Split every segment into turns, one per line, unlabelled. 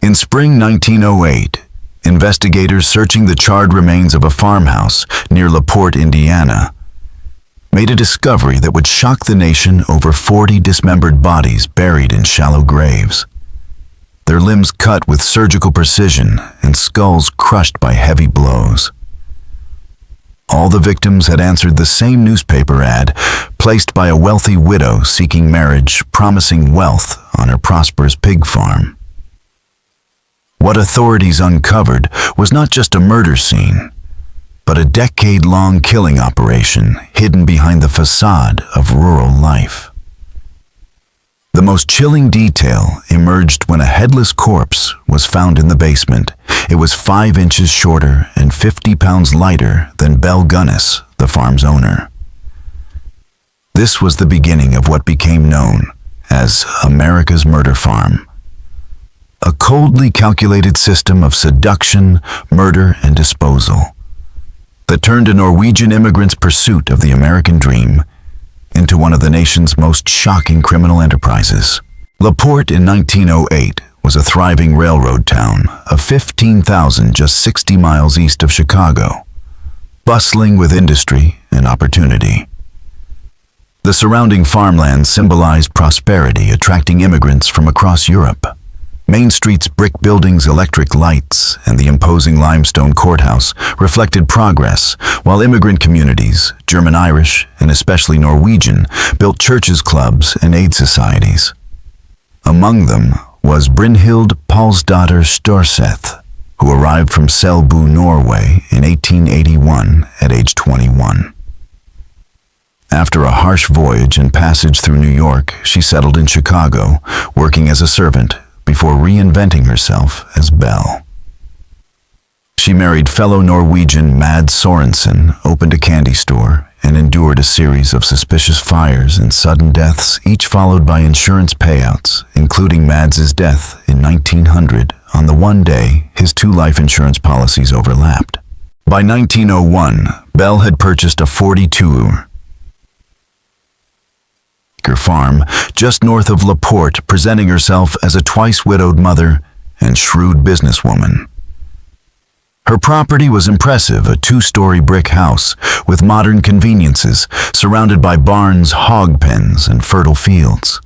In spring 1908, investigators searching the charred remains of a farmhouse near LaPorte, Indiana, made a discovery that would shock the nation. Over 40 dismembered bodies buried in shallow graves, their limbs cut with surgical precision and skulls crushed by heavy blows. All the victims had answered the same newspaper ad placed by a wealthy widow seeking marriage, promising wealth on her prosperous pig farm. What authorities uncovered was not just a murder scene, but a decade-long killing operation hidden behind the facade of rural life. The most chilling detail emerged when a headless corpse was found in the basement. It was 5 inches shorter and 50 pounds lighter than Belle Gunness, the farm's owner. This was the beginning of what became known as America's Murder Farm. A coldly calculated system of seduction, murder, and disposal that turned a Norwegian immigrant's pursuit of the American dream into one of the nation's most shocking criminal enterprises. LaPorte in 1908 was a thriving railroad town of 15,000 just 60 miles east of Chicago, bustling with industry and opportunity. The surrounding farmland symbolized prosperity, attracting immigrants from across Europe. Main Street's brick buildings, electric lights, and the imposing limestone courthouse reflected progress, while immigrant communities, German-Irish and especially Norwegian, built churches, clubs, and aid societies. Among them was Brynhild Paulsdatter Storseth, who arrived from Selbu, Norway in 1881 at age 21. After a harsh voyage and passage through New York, she settled in Chicago, working as a servant before reinventing herself as Belle. She married fellow Norwegian Mads Sorensen, opened a candy store, and endured a series of suspicious fires and sudden deaths, each followed by insurance payouts, including Mads's death in 1900. On the one day, his 2 life insurance policies overlapped. By 1901, Belle had purchased a 42-acre farm just north of LaPorte, presenting herself as a twice-widowed mother and shrewd businesswoman. Her property was impressive, a 2-story brick house with modern conveniences, surrounded by barns, hog pens, and fertile fields.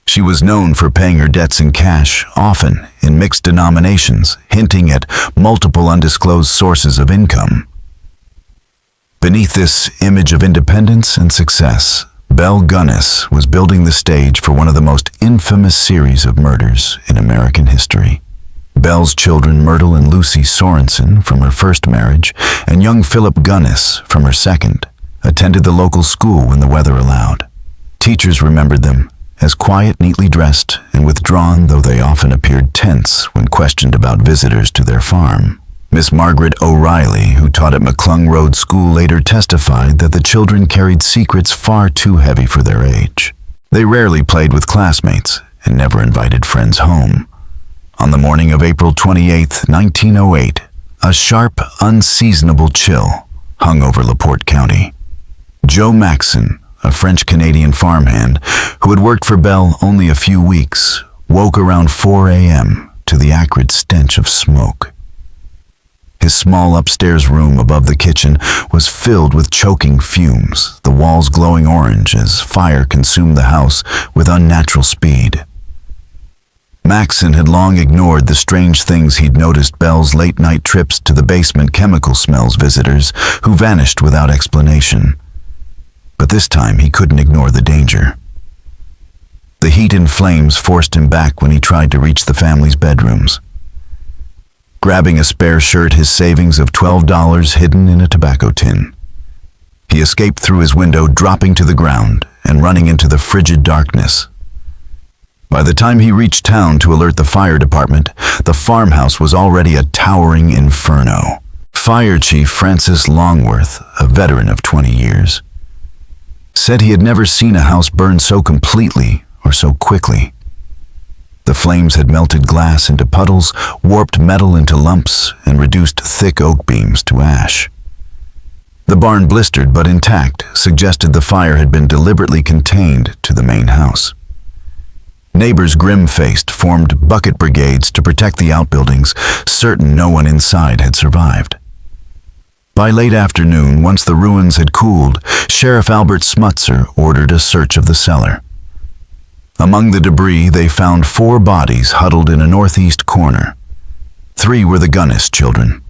She was known for paying her debts in cash, often in mixed denominations, hinting at multiple undisclosed sources of income. Beneath this image of independence and success, Belle Gunness was building the stage for one of the most infamous series of murders in American history. Belle's children, Myrtle and Lucy Sorensen from her first marriage, and young Philip Gunness from her second, attended the local school when the weather allowed. Teachers remembered them as quiet, neatly dressed, and withdrawn, though they often appeared tense when questioned about visitors to their farm. Miss Margaret O'Reilly, who taught at McClung Road School, later testified that the children carried secrets far too heavy for their age. They rarely played with classmates and never invited friends home. On the morning of April 28, 1908, a sharp, unseasonable chill hung over LaPorte County. Joe Maxson, a French-Canadian farmhand who had worked for Belle only a few weeks, woke around 4 a.m. to the acrid stench of smoke. His small upstairs room above the kitchen was filled with choking fumes, the walls glowing orange as fire consumed the house with unnatural speed. Maxson had long ignored the strange things he'd noticed: Belle's late-night trips to the basement, chemical smells, visitors who vanished without explanation. But this time he couldn't ignore the danger. The heat and flames forced him back when he tried to reach the family's bedrooms. Grabbing a spare shirt, his savings of $12 hidden in a tobacco tin, he escaped through his window, dropping to the ground and running into the frigid darkness. By the time he reached town to alert the fire department, the farmhouse was already a towering inferno. Fire Chief Francis Longworth, a veteran of 20 years, said he had never seen a house burn so completely or so quickly. The flames had melted glass into puddles, warped metal into lumps, and reduced thick oak beams to ash. The barn, blistered but intact, suggested the fire had been deliberately contained to the main house. Neighbors, grim-faced, formed bucket brigades to protect the outbuildings, certain no one inside had survived. By late afternoon, once the ruins had cooled, Sheriff Albert Smutzer ordered a search of the cellar. Among the debris, they found 4 bodies huddled in a northeast corner. 3 were the Gunness children.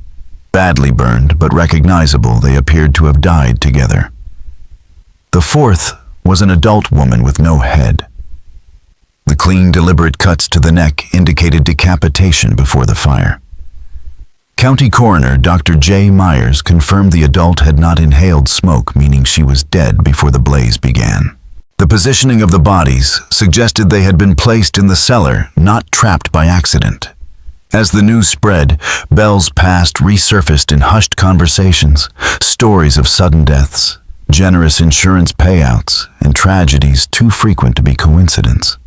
Badly burned, but recognizable, they appeared to have died together. The 4th was an adult woman with no head. The clean, deliberate cuts to the neck indicated decapitation before the fire. County Coroner Dr. J. Myers confirmed the adult had not inhaled smoke, meaning she was dead before the blaze began. The positioning of the bodies suggested they had been placed in the cellar, not trapped by accident. As the news spread, Belle's past resurfaced in hushed conversations, stories of sudden deaths, generous insurance payouts, and tragedies too frequent to be coincidence.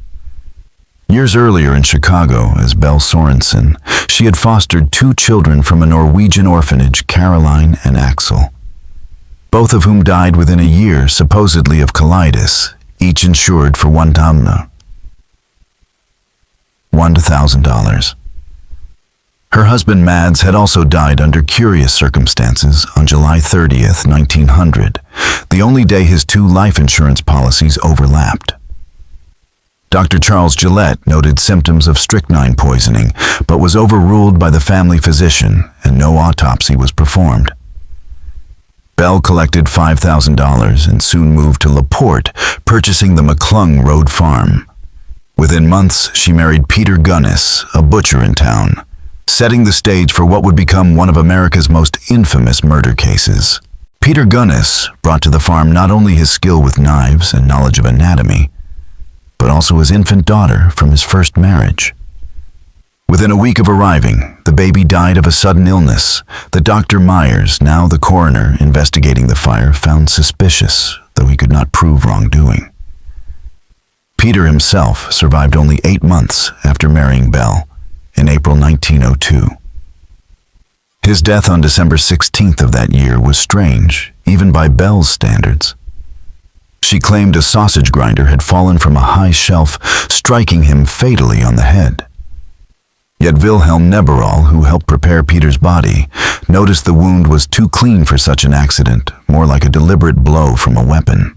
Years earlier in Chicago, as Belle Sorensen, she had fostered 2 children from a Norwegian orphanage, Caroline and Axel, both of whom died within a year, supposedly of colitis, each insured for $1,000. Her husband Mads had also died under curious circumstances on July 30th, 1900, the only day his 2 life insurance policies overlapped. Dr. Charles Gillette noted symptoms of strychnine poisoning, but was overruled by the family physician and no autopsy was performed. Belle collected $5,000 and soon moved to LaPorte, purchasing the McClung Road farm. Within months, she married Peter Gunness, a butcher in town, setting the stage for what would become one of America's most infamous murder cases. Peter Gunness brought to the farm not only his skill with knives and knowledge of anatomy, but also his infant daughter from his first marriage. Within a week of arriving, the baby died of a sudden illness that Dr. Myers, now the coroner investigating the fire, found suspicious, though he could not prove wrongdoing. Peter himself survived only 8 months after marrying Belle in April 1902. His death on December 16th of that year was strange, even by Belle's standards. She claimed a sausage grinder had fallen from a high shelf, striking him fatally on the head. Yet Wilhelm Neberall, who helped prepare Peter's body, noticed the wound was too clean for such an accident, more like a deliberate blow from a weapon.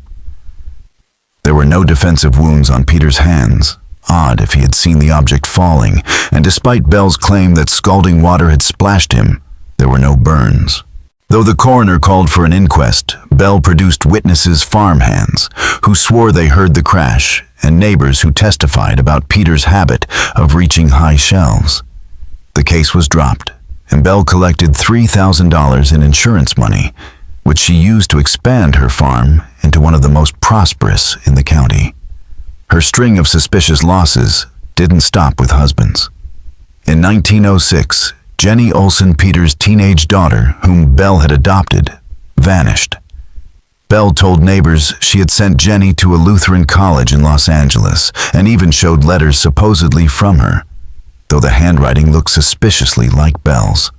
There were no defensive wounds on Peter's hands, odd if he had seen the object falling, and despite Belle's claim that scalding water had splashed him, there were no burns. Though the coroner called for an inquest, Belle produced witnesses' farmhands who swore they heard the crash and neighbors who testified about Peter's habit of reaching high shelves. The case was dropped, and Belle collected $3,000 in insurance money, which she used to expand her farm into one of the most prosperous in the county. Her string of suspicious losses didn't stop with husbands. In 1906, Jenny Olson, Peter's teenage daughter, whom Belle had adopted, vanished. Belle told neighbors she had sent Jenny to a Lutheran college in Los Angeles and even showed letters supposedly from her, though the handwriting looked suspiciously like Belle's.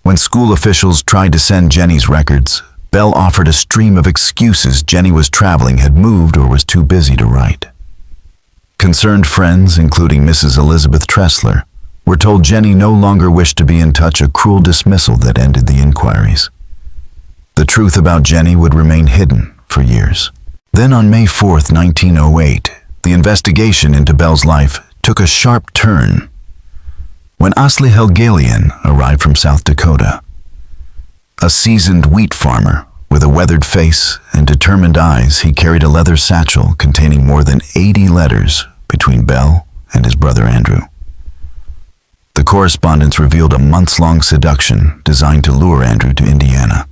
When school officials tried to send Jenny's records, Belle offered a stream of excuses. Jenny was traveling, had moved, or was too busy to write. Concerned friends, including Mrs. Elizabeth Tressler, were told Jenny no longer wished to be in touch, a cruel dismissal that ended the inquiries. The truth about Jenny would remain hidden for years. Then on May 4th, 1908, the investigation into Belle's life took a sharp turn when Asli Helgalian arrived from South Dakota. A seasoned wheat farmer with a weathered face and determined eyes, he carried a leather satchel containing more than 80 letters between Belle and his brother Andrew. The correspondence revealed a months-long seduction designed to lure Andrew to Indiana.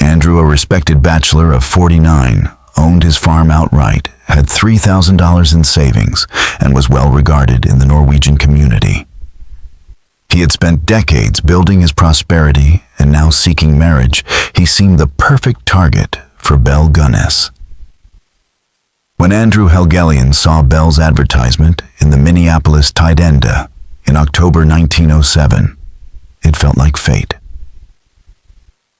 Andrew, a respected bachelor of 49, owned his farm outright, had $3,000 in savings, and was well regarded in the Norwegian community. He had spent decades building his prosperity, and now seeking marriage, he seemed the perfect target for Belle Gunness. When Andrew Helgalian saw Belle's advertisement in the Minneapolis Tidenda in October 1907, it felt like fate.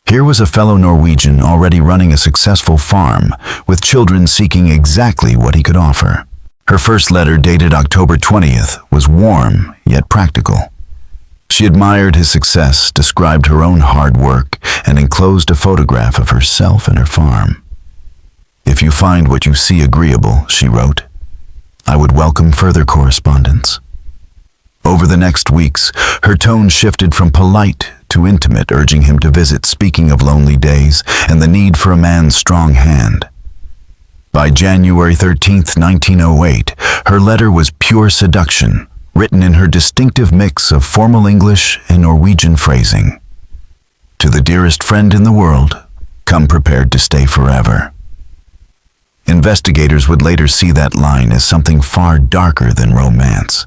Here was a fellow Norwegian already running a successful farm, with children seeking exactly what he could offer. Her first letter, dated October 20th, was warm yet practical. She admired his success, described her own hard work, and enclosed a photograph of herself and her farm. "If you find what you see agreeable," she wrote, "I would welcome further correspondence." Over the next weeks, her tone shifted from polite to intimate, urging him to visit, speaking of lonely days and the need for a man's strong hand. By January 13th, 1908, her letter was pure seduction, written in her distinctive mix of formal English and Norwegian phrasing. "To the dearest friend in the world, come prepared to stay forever." Investigators would later see that line as something far darker than romance.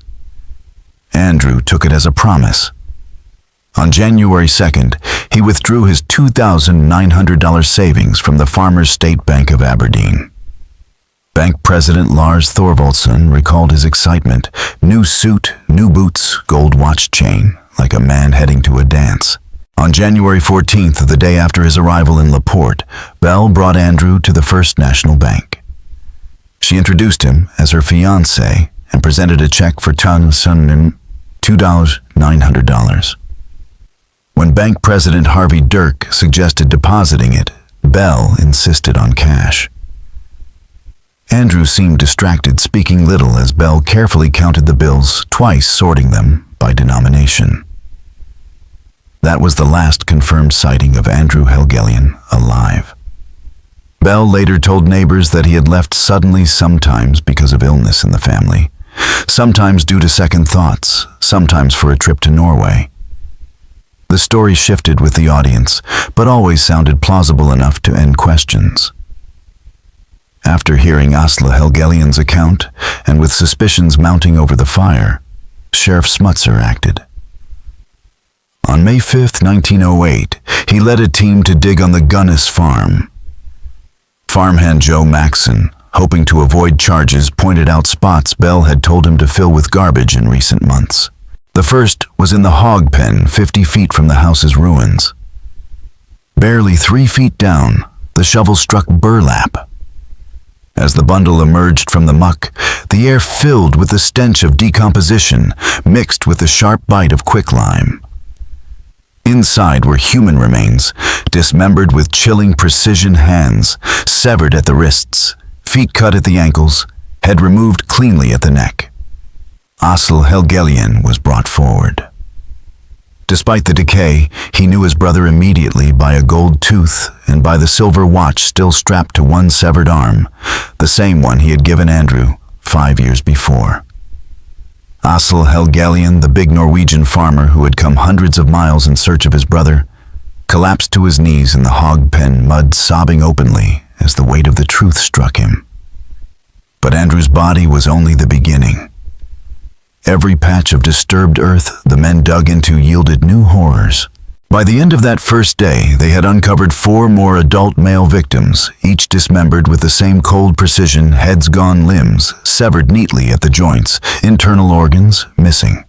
Andrew took it as a promise. On January 2nd, he withdrew his $2,900 savings from the Farmers State Bank of Aberdeen. Bank President Lars Thorvaldsen recalled his excitement: new suit, new boots, gold watch chain, like a man heading to a dance. On January 14th, the day after his arrival in Laporte, Belle brought Andrew to the First National Bank. She introduced him as her fiancé and presented a check for $2,900. When Bank President Harvey Dirk suggested depositing it, Belle insisted on cash. Andrew seemed distracted, speaking little as Belle carefully counted the bills, twice sorting them by denomination. That was the last confirmed sighting of Andrew Helgelien alive. Belle later told neighbors that he had left suddenly, sometimes because of illness in the family, sometimes due to second thoughts, sometimes for a trip to Norway. The story shifted with the audience, but always sounded plausible enough to end questions. After hearing Asle Helgelien's account, and with suspicions mounting over the fire, Sheriff Smutzer acted. On May 5, 1908, he led a team to dig on the Gunness farm. Farmhand Joe Maxson, hoping to avoid charges, pointed out spots Belle had told him to fill with garbage in recent months. The first was in the hog pen 50 feet from the house's ruins. Barely 3 feet down, the shovel struck burlap. As the bundle emerged from the muck, the air filled with the stench of decomposition, mixed with the sharp bite of quicklime. Inside were human remains, dismembered with chilling precision, hands severed at the wrists, feet cut at the ankles, head removed cleanly at the neck. Asle Helgelien was brought forward. Despite the decay, he knew his brother immediately by a gold tooth and by the silver watch still strapped to one severed arm, the same one he had given Andrew 5 years before. Asle Helgelien, the big Norwegian farmer who had come hundreds of miles in search of his brother, collapsed to his knees in the hog pen mud, sobbing openly as the weight of the truth struck him. But Andrew's body was only the beginning. Every patch of disturbed earth the men dug into yielded new horrors. By the end of that first day, they had uncovered 4 more adult male victims, each dismembered with the same cold precision, heads gone, limbs severed neatly at the joints, internal organs missing.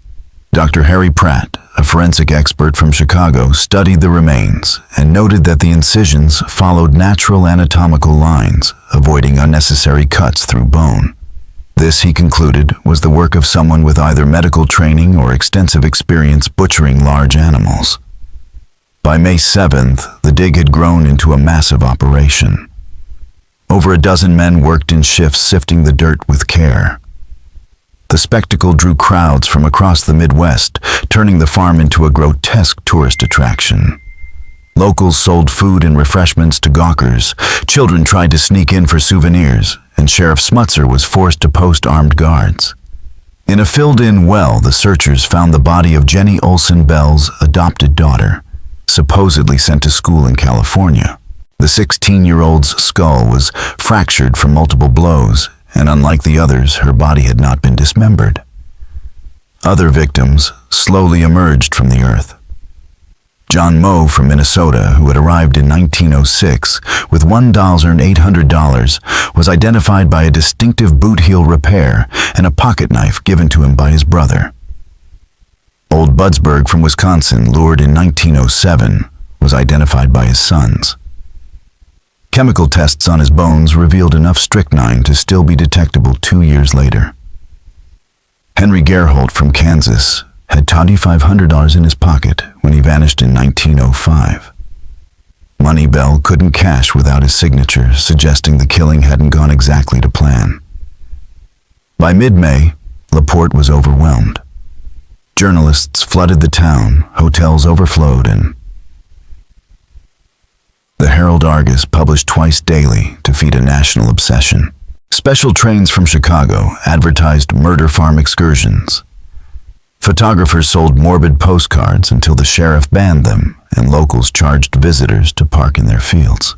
Dr. Harry Pratt, a forensic expert from Chicago, studied the remains and noted that the incisions followed natural anatomical lines, avoiding unnecessary cuts through bone. This, he concluded, was the work of someone with either medical training or extensive experience butchering large animals. By May 7th, the dig had grown into a massive operation. Over a dozen men worked in shifts, sifting the dirt with care. The spectacle drew crowds from across the Midwest, turning the farm into a grotesque tourist attraction. Locals sold food and refreshments to gawkers, children tried to sneak in for souvenirs, and Sheriff Smutzer was forced to post armed guards. In a filled-in well, the searchers found the body of Jenny Olsen, Belle's adopted daughter, supposedly sent to school in California. The 16-year-old's skull was fractured from multiple blows, and unlike the others, her body had not been dismembered. Other victims slowly emerged from the earth. John Moe from Minnesota, who had arrived in 1906 with $1,800, was identified by a distinctive boot heel repair and a pocket knife given to him by his brother. Old Budsberg from Wisconsin, lured in 1907, was identified by his sons. Chemical tests on his bones revealed enough strychnine to still be detectable 2 years later. Henry Gerholt from Kansas had $2,500 in his pocket when he vanished in 1905. Money Belle couldn't cash without his signature, suggesting the killing hadn't gone exactly to plan. By mid-May, LaPorte was overwhelmed. Journalists flooded the town, hotels overflowed, and the Herald-Argus published twice daily to feed a national obsession. Special trains from Chicago advertised murder farm excursions. Photographers sold morbid postcards until the sheriff banned them and locals charged visitors to park in their fields.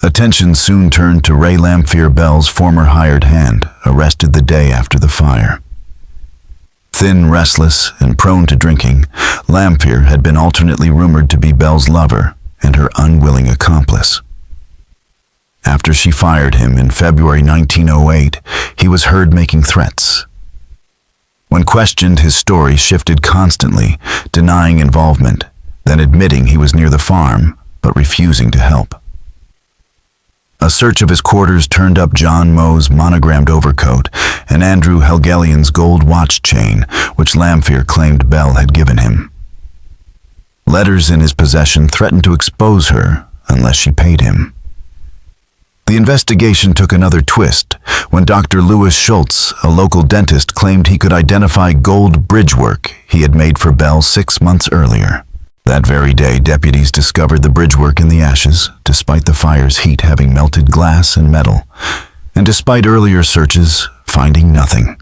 Attention soon turned to Ray Lamphere, Belle's former hired hand, arrested the day after the fire. Thin, restless, and prone to drinking, Lamphere had been alternately rumored to be Belle's lover and her unwilling accomplice. After she fired him in February 1908, he was heard making threats. When questioned, his story shifted constantly, denying involvement, then admitting he was near the farm, but refusing to help. A search of his quarters turned up John Moe's monogrammed overcoat and Andrew Helgelian's gold watch chain, which Lamphere claimed Belle had given him. Letters in his possession threatened to expose her unless she paid him. The investigation took another twist when Dr. Louis Schultz, a local dentist, claimed he could identify gold bridgework he had made for Belle 6 months earlier. That very day, deputies discovered the bridgework in the ashes, despite the fire's heat having melted glass and metal, and despite earlier searches, finding nothing.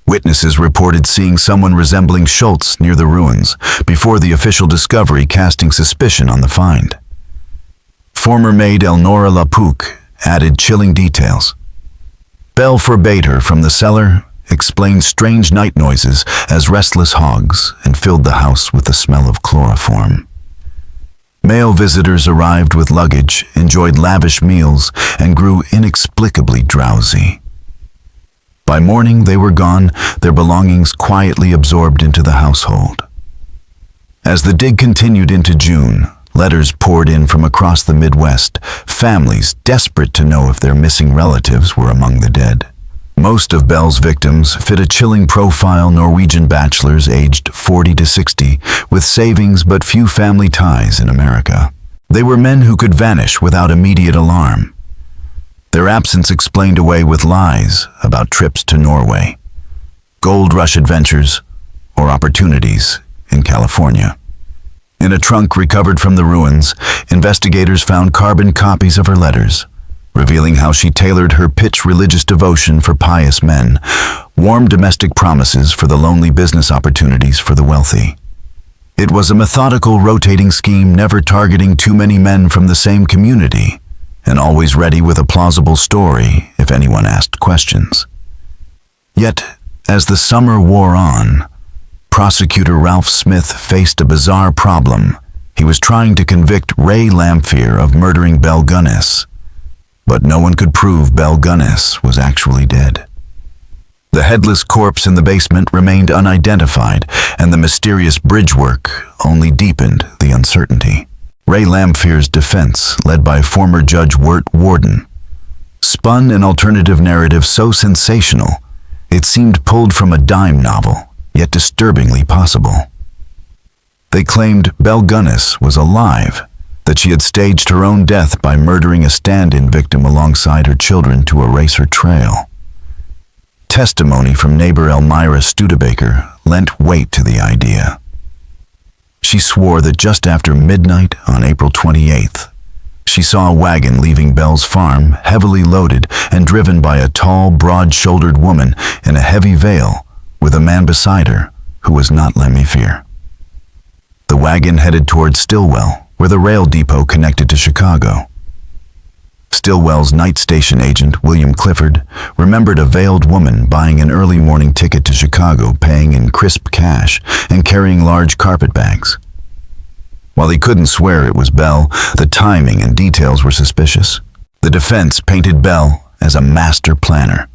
Witnesses reported seeing someone resembling Schultz near the ruins, before the official discovery casting suspicion on the find. Former maid Elnora Lapouque added chilling details. Belle forbade her from the cellar, explained strange night noises as restless hogs, and filled the house with the smell of chloroform. Male visitors arrived with luggage, enjoyed lavish meals, and grew inexplicably drowsy. By morning they were gone, their belongings quietly absorbed into the household. As the dig continued into June, letters poured in from across the Midwest, families desperate to know if their missing relatives were among the dead. Most of Belle's victims fit a chilling profile: Norwegian bachelors aged 40 to 60, with savings but few family ties in America. They were men who could vanish without immediate alarm. Their absence explained away with lies about trips to Norway, gold rush adventures, or opportunities in California. In a trunk recovered from the ruins, investigators found carbon copies of her letters, revealing how she tailored her pitch religious devotion for pious men, warm domestic promises for the lonely, business opportunities for the wealthy. It was a methodical, rotating scheme, never targeting too many men from the same community, and always ready with a plausible story if anyone asked questions. Yet, as the summer wore on, prosecutor Ralph Smith faced a bizarre problem. He was trying to convict Ray Lamphere of murdering Belle Gunness, but no one could prove Belle Gunness was actually dead. The headless corpse in the basement remained unidentified, and the mysterious bridgework only deepened the uncertainty. Ray Lamphere's defense, led by former Judge Wirt Warden, spun an alternative narrative so sensational it seemed pulled from a dime novel, yet disturbingly possible. They claimed Belle Gunness was alive, that she had staged her own death by murdering a stand-in victim alongside her children to erase her trail. Testimony from neighbor Elmira Studebaker lent weight to the idea. She swore that just after midnight on April 28th, she saw a wagon leaving Belle's farm, heavily loaded and driven by a tall, broad-shouldered woman in a heavy veil, with a man beside her who was not Lamphere. The wagon headed toward Stillwell, where the rail depot connected to Chicago. Stillwell's night station agent, William Clifford, remembered a veiled woman buying an early morning ticket to Chicago, paying in crisp cash and carrying large carpet bags. While he couldn't swear it was Belle, the timing and details were suspicious. The defense painted Belle as a master planner.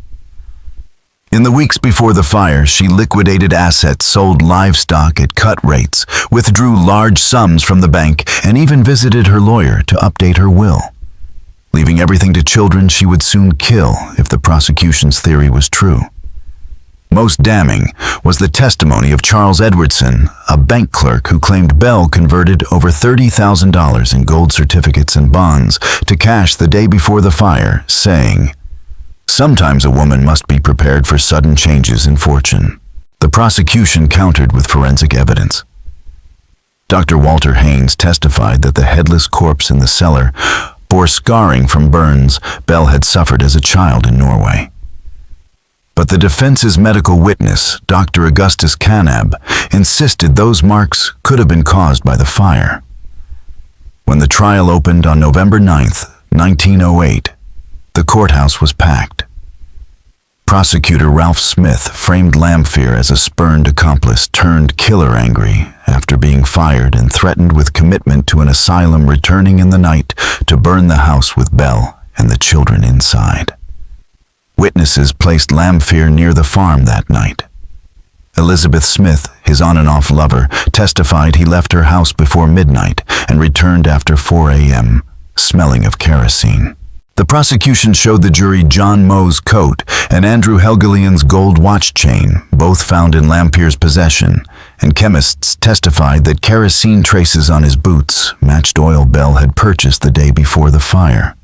In the weeks before the fire, she liquidated assets, sold livestock at cut rates, withdrew large sums from the bank, and even visited her lawyer to update her will. leaving everything to children she would soon kill if the prosecution's theory was true. Most damning was the testimony of Charles Edwardson, a bank clerk who claimed Belle converted over $30,000 in gold certificates and bonds to cash the day before the fire, saying, "Sometimes a woman must be prepared for sudden changes in fortune." The prosecution countered with forensic evidence. Dr. Walter Haynes testified that the headless corpse in the cellar bore scarring from burns Belle had suffered as a child in Norway. But the defense's medical witness, Dr. Augustus Canab, insisted those marks could have been caused by the fire. When the trial opened on November 9th, 1908, the courthouse was packed. Prosecutor Ralph Smith framed Lamphere as a spurned accomplice turned killer angry after being fired and threatened with commitment to an asylum, returning in the night to burn the house with Belle and the children inside. Witnesses placed Lamphere near the farm that night. Elizabeth Smith, his on-and-off lover, testified he left her house before midnight and returned after 4 a.m., smelling of kerosene. The prosecution showed the jury John Moe's coat and Andrew Helgelian's gold watch chain, both found in Lamphere's possession, and chemists testified that kerosene traces on his boots matched oil Belle had purchased the day before the fire.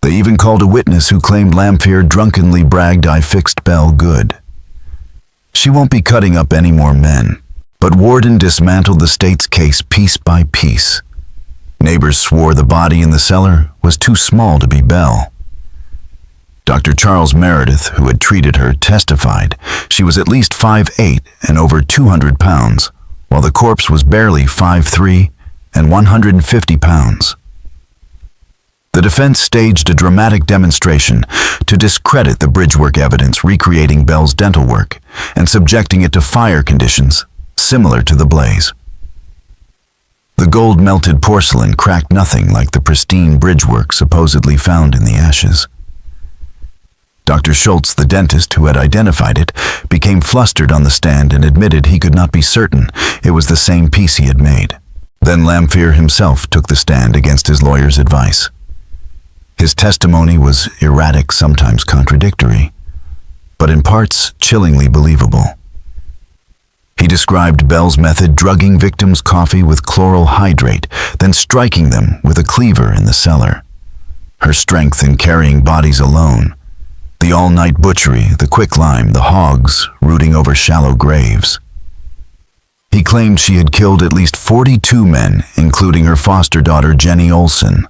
They even called a witness who claimed Lamphere drunkenly bragged, "I fixed Belle good." She won't be cutting up any more men, but Warden dismantled the state's case piece by piece. Neighbors swore the body in the cellar was too small to be Belle. Dr. Charles Meredith, who had treated her, testified she was at least 5'8" and over 200 pounds, while the corpse was barely 5'3" and 150 pounds. The defense staged a dramatic demonstration to discredit the bridgework evidence, recreating Belle's dental work and subjecting it to fire conditions similar to the blaze. The gold-melted porcelain cracked nothing like the pristine bridgework supposedly found in the ashes. Dr. Schultz, the dentist who had identified it, became flustered on the stand and admitted he could not be certain it was the same piece he had made. Then Lamphere himself took the stand against his lawyer's advice. His testimony was erratic, sometimes contradictory, but in parts chillingly believable. He described Belle's method, drugging victims' coffee with chloral hydrate, then striking them with a cleaver in the cellar. Her strength in carrying bodies alone, the all-night butchery, the quicklime, the hogs rooting over shallow graves. He claimed she had killed at least 42 men, including her foster daughter Jenny Olsen,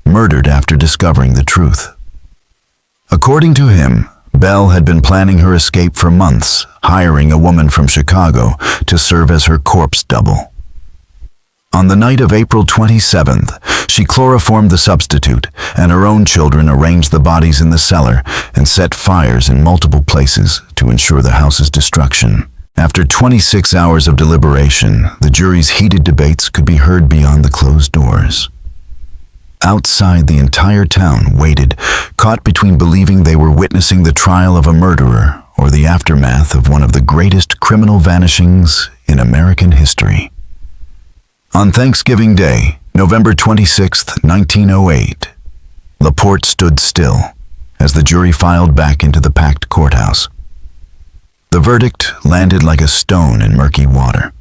murdered after discovering the truth. According to him, Belle had been planning her escape for months, hiring a woman from Chicago to serve as her corpse double. On the night of April 27th, she chloroformed the substitute, and her own children arranged the bodies in the cellar and set fires in multiple places to ensure the house's destruction. After 26 hours of deliberation, the jury's heated debates could be heard beyond the closed doors. Outside, the entire town waited, caught between believing they were witnessing the trial of a murderer or the aftermath of one of the greatest criminal vanishings in American history. On Thanksgiving Day, November 26, 1908, LaPorte stood still as the jury filed back into the packed courthouse. The verdict landed like a stone in murky water.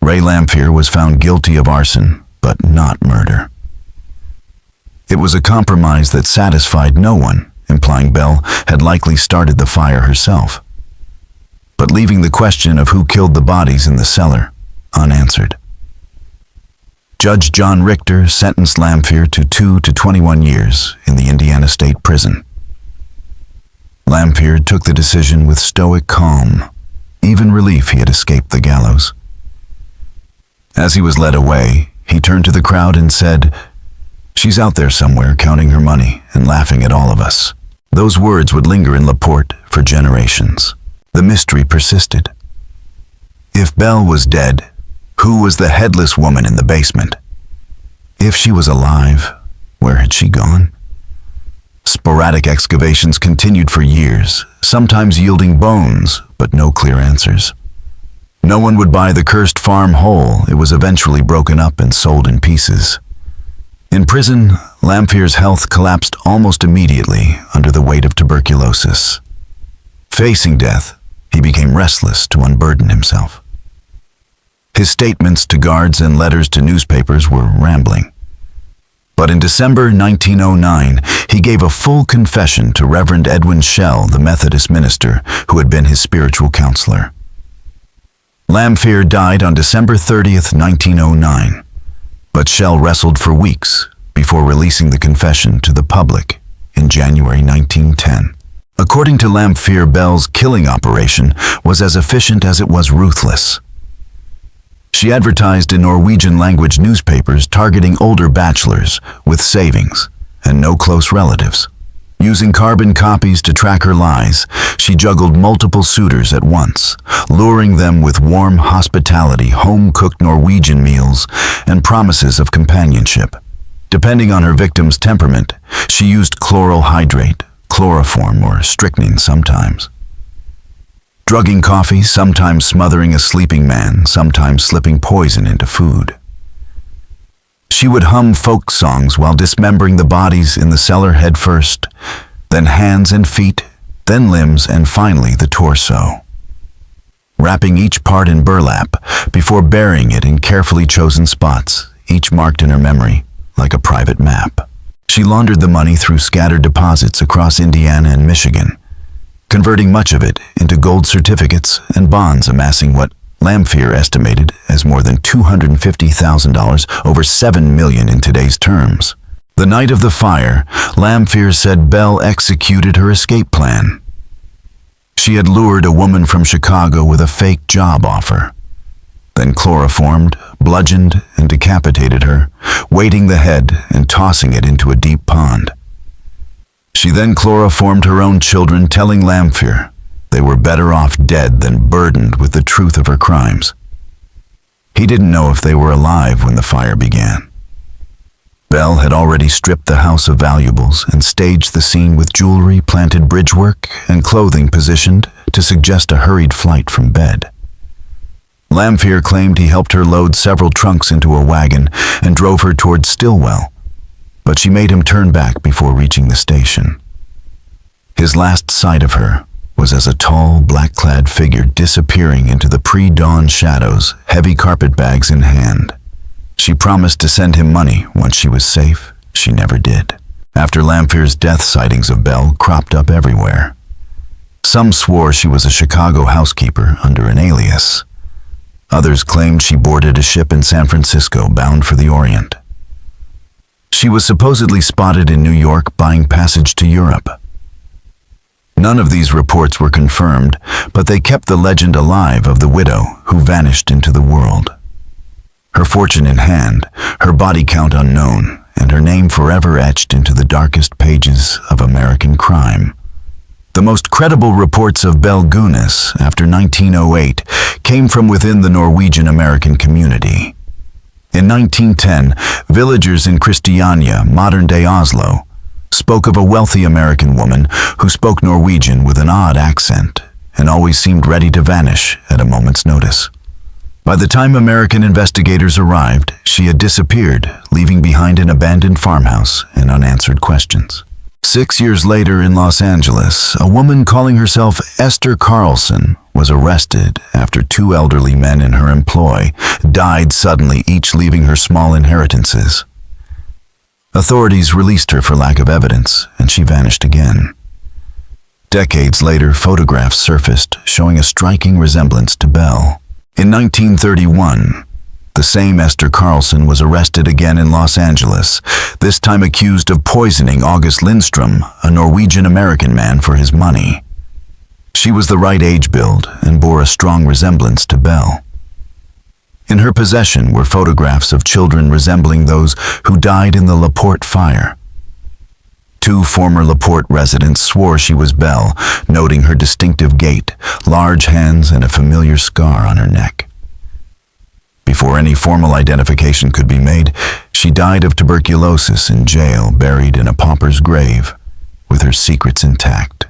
Ray Lamphere was found guilty of arson, but not murder. It was a compromise that satisfied no one, implying Belle had likely started the fire herself, but leaving the question of who killed the bodies in the cellar unanswered. Judge John Richter sentenced Lamphere to 2 to 21 years in the Indiana State Prison. Lamphere took the decision with stoic calm, even relief he had escaped the gallows. As he was led away, he turned to the crowd and said, "She's out there somewhere counting her money and laughing at all of us." Those words would linger in LaPorte for generations. The mystery persisted. If Belle was dead, who was the headless woman in the basement? If she was alive, where had she gone? Sporadic excavations continued for years, sometimes yielding bones, but no clear answers. No one would buy the cursed farm whole. It was eventually broken up and sold in pieces. In prison, Lamphir's health collapsed almost immediately under the weight of tuberculosis. Facing death, he became restless to unburden himself. His statements to guards and letters to newspapers were rambling. But in December 1909, he gave a full confession to Reverend Edwin Schell, the Methodist minister who had been his spiritual counselor. Lamphir died on December 30th, 1909, but Schell wrestled for weeks before releasing the confession to the public in January 1910. According to Lamphir, Belle's killing operation was as efficient as it was ruthless. She advertised in Norwegian-language newspapers targeting older bachelors with savings and no close relatives. Using carbon copies to track her lies, she juggled multiple suitors at once, luring them with warm hospitality, home-cooked Norwegian meals, and promises of companionship. Depending on her victim's temperament, she used chloral hydrate, chloroform, or strychnine sometimes. Drugging coffee, sometimes smothering a sleeping man, sometimes slipping poison into food. She would hum folk songs while dismembering the bodies in the cellar head first, then hands and feet, then limbs, and finally the torso. Wrapping each part in burlap before burying it in carefully chosen spots, each marked in her memory like a private map. She laundered the money through scattered deposits across Indiana and Michigan, converting much of it into gold certificates and bonds, amassing what Lamphir estimated as more than $250,000, over $7 million in today's terms. The night of the fire, Lamphir said Belle executed her escape plan. She had lured a woman from Chicago with a fake job offer, then chloroformed, bludgeoned, and decapitated her, weighting the head and tossing it into a deep pond. She then chloroformed her own children, telling Lamphir they were better off dead than burdened with the truth of her crimes. He didn't know if they were alive when the fire began. Belle had already stripped the house of valuables and staged the scene with jewelry, planted bridgework, and clothing positioned to suggest a hurried flight from bed. Lamphir claimed he helped her load several trunks into a wagon and drove her towards Stillwell, but she made him turn back before reaching the station. His last sight of her was as a tall, black-clad figure disappearing into the pre-dawn shadows, heavy carpet bags in hand. She promised to send him money once she was safe. She never did. After Lamphir's death, sightings of Belle cropped up everywhere. Some swore she was a Chicago housekeeper under an alias. Others claimed she boarded a ship in San Francisco bound for the Orient. She was supposedly spotted in New York buying passage to Europe. None of these reports were confirmed, but they kept the legend alive of the widow who vanished into the world. Her fortune in hand, her body count unknown, and her name forever etched into the darkest pages of American crime. The most credible reports of Belle Gunness after 1908 came from within the Norwegian-American community. In 1910, villagers in Christiania, modern-day Oslo, spoke of a wealthy American woman who spoke Norwegian with an odd accent and always seemed ready to vanish at a moment's notice. By the time American investigators arrived, she had disappeared, leaving behind an abandoned farmhouse and unanswered questions. 6 years later in Los Angeles, a woman calling herself Esther Carlson was arrested after two elderly men in her employ died suddenly, each leaving her small inheritances. Authorities released her for lack of evidence, and she vanished again. Decades later, photographs surfaced showing a striking resemblance to Belle. In 1931, the same Esther Carlson was arrested again in Los Angeles, this time accused of poisoning August Lindstrom, a Norwegian-American man, for his money. She was the right age build and bore a strong resemblance to Belle. In her possession were photographs of children resembling those who died in the LaPorte fire. Two former LaPorte residents swore she was Belle, noting her distinctive gait, large hands, and a familiar scar on her neck. Before any formal identification could be made, she died of tuberculosis in jail, buried in a pauper's grave, with her secrets intact.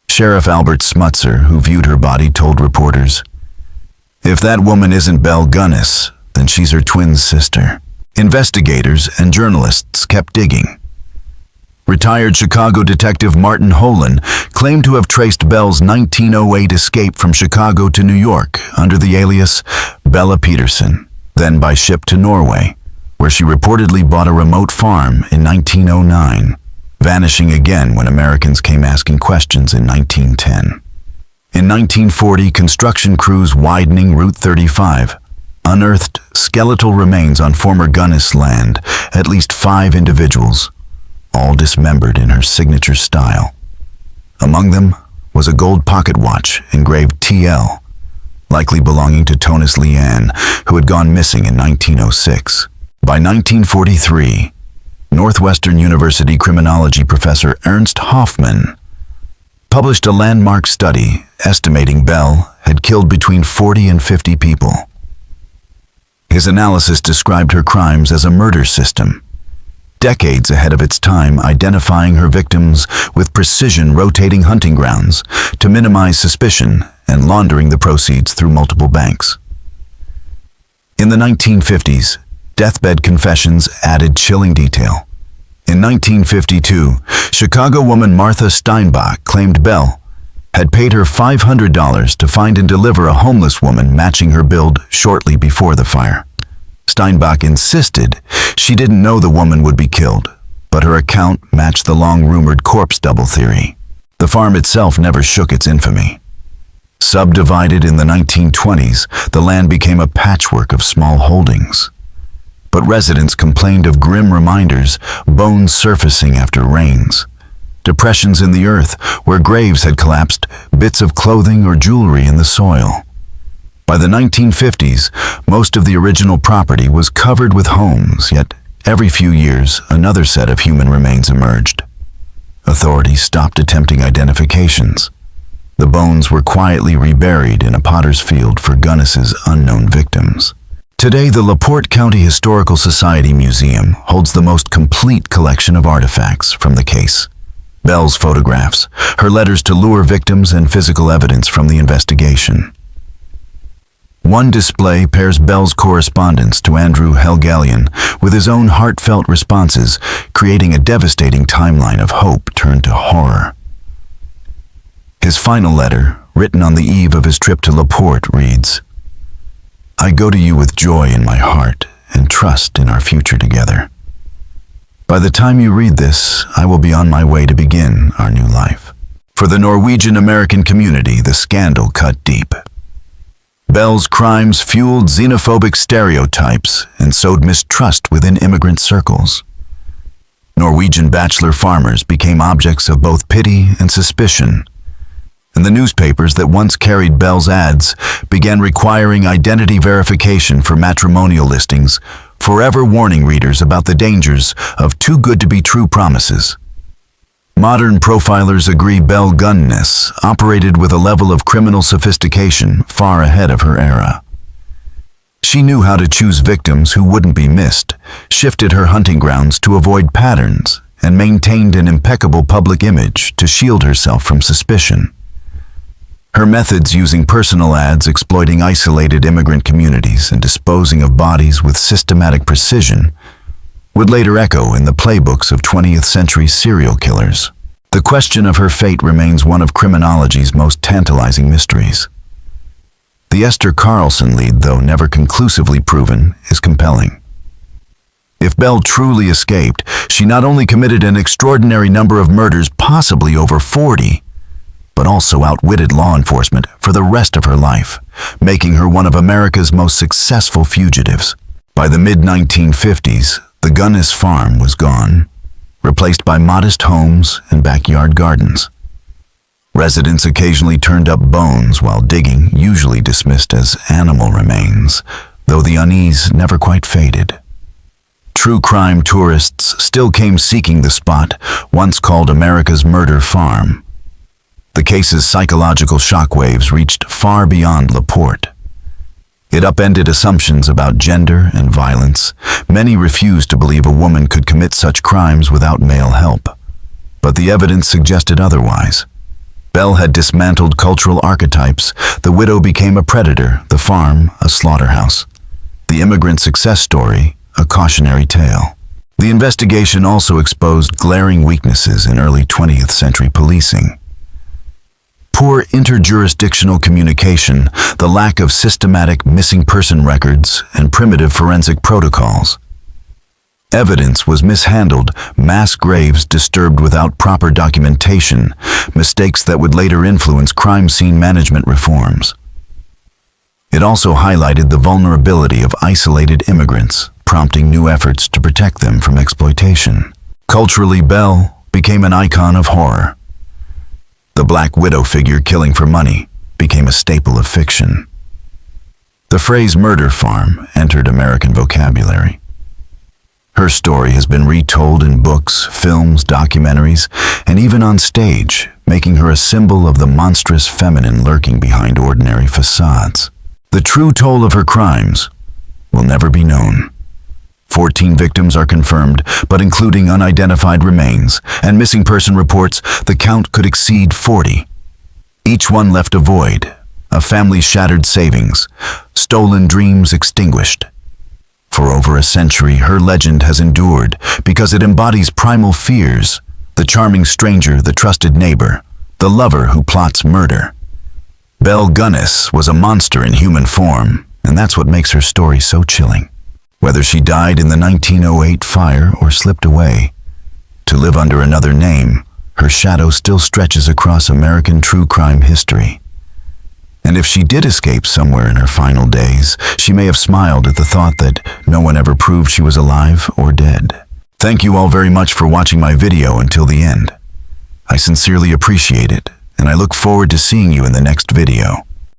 Sheriff Albert Smutzer, who viewed her body, told reporters, "If that woman isn't Belle Gunness, then she's her twin sister." Investigators and journalists kept digging. Retired Chicago detective Martin Holan claimed to have traced Belle's 1908 escape from Chicago to New York under the alias Bella Peterson, then by ship to Norway, where she reportedly bought a remote farm in 1909, vanishing again when Americans came asking questions in 1910. In 1940, construction crews widening Route 35 unearthed skeletal remains on former Gunness land, at least 5 individuals, all dismembered in her signature style. Among them was a gold pocket watch engraved TL, likely belonging to Tonis Leanne, who had gone missing in 1906. By 1943, Northwestern University criminology professor Ernst Hoffman published a landmark study estimating Belle had killed between 40 and 50 people. His analysis described her crimes as a murder system, decades ahead of its time, identifying her victims with precision, rotating hunting grounds to minimize suspicion and laundering the proceeds through multiple banks. In the 1950s, deathbed confessions added chilling detail. In 1952, Chicago woman Martha Steinbach claimed Belle had paid her $500 to find and deliver a homeless woman matching her build shortly before the fire. Steinbach insisted she didn't know the woman would be killed, but her account matched the long-rumored corpse double theory. The farm itself never shook its infamy. Subdivided in the 1920s, the land became a patchwork of small holdings. But residents complained of grim reminders, bones surfacing after rains, depressions in the earth where graves had collapsed, bits of clothing or jewelry in the soil. By the 1950s, most of the original property was covered with homes, yet every few years another set of human remains emerged. Authorities stopped attempting identifications. The bones were quietly reburied in a potter's field for Gunness's unknown victims. Today, the LaPorte County Historical Society Museum holds the most complete collection of artifacts from the case. Belle's photographs, her letters to lure victims, and physical evidence from the investigation. One display pairs Belle's correspondence to Andrew Helgelian with his own heartfelt responses, creating a devastating timeline of hope turned to horror. His final letter, written on the eve of his trip to LaPorte, reads, "I go to you with joy in my heart and trust in our future together. By the time you read this, I will be on my way to begin our new life." For the Norwegian-American community, the scandal cut deep. Belle's crimes fueled xenophobic stereotypes and sowed mistrust within immigrant circles. Norwegian bachelor farmers became objects of both pity and suspicion, and the newspapers that once carried Belle's ads began requiring identity verification for matrimonial listings, forever warning readers about the dangers of too-good-to-be-true promises. Modern profilers agree Belle Gunness operated with a level of criminal sophistication far ahead of her era. She knew how to choose victims who wouldn't be missed, shifted her hunting grounds to avoid patterns, and maintained an impeccable public image to shield herself from suspicion. Her methods, using personal ads, exploiting isolated immigrant communities, and disposing of bodies with systematic precision, would later echo in the playbooks of 20th century serial killers. The question of her fate remains one of criminology's most tantalizing mysteries. The Esther Carlson lead, though never conclusively proven, is compelling. If Belle truly escaped, she not only committed an extraordinary number of murders, possibly over 40, but also outwitted law enforcement for the rest of her life, making her one of America's most successful fugitives. By the mid-1950s, the Gunness farm was gone, replaced by modest homes and backyard gardens. Residents occasionally turned up bones while digging, usually dismissed as animal remains, though the unease never quite faded. True crime tourists still came seeking the spot, once called America's murder farm. The case's psychological shockwaves reached far beyond LaPorte. It upended assumptions about gender and violence. Many refused to believe a woman could commit such crimes without male help. But the evidence suggested otherwise. Belle had dismantled cultural archetypes. The widow became a predator, the farm a slaughterhouse. The immigrant success story a cautionary tale. The investigation also exposed glaring weaknesses in early 20th century policing. Poor interjurisdictional communication, the lack of systematic missing person records, and primitive forensic protocols. Evidence was mishandled, mass graves disturbed without proper documentation, mistakes that would later influence crime scene management reforms. It also highlighted the vulnerability of isolated immigrants, prompting new efforts to protect them from exploitation. Culturally, Belle became an icon of horror. The Black Widow figure killing for money became a staple of fiction. The phrase murder farm entered American vocabulary. Her story has been retold in books, films, documentaries, and even on stage, making her a symbol of the monstrous feminine lurking behind ordinary facades. The true toll of her crimes will never be known. 14 victims are confirmed, but including unidentified remains and missing person reports, the count could exceed 40. Each one left a void, a family's shattered savings, stolen dreams extinguished. For over a century, her legend has endured because it embodies primal fears, the charming stranger, the trusted neighbor, the lover who plots murder. Belle Gunness was a monster in human form, and that's what makes her story so chilling. Whether she died in the 1908 fire or slipped away to live under another name, her shadow still stretches across American true crime history. And if she did escape somewhere in her final days, she may have smiled at the thought that no one ever proved she was alive or dead. Thank you all very much for watching my video until the end. I sincerely appreciate it, and I look forward to seeing you in the next video.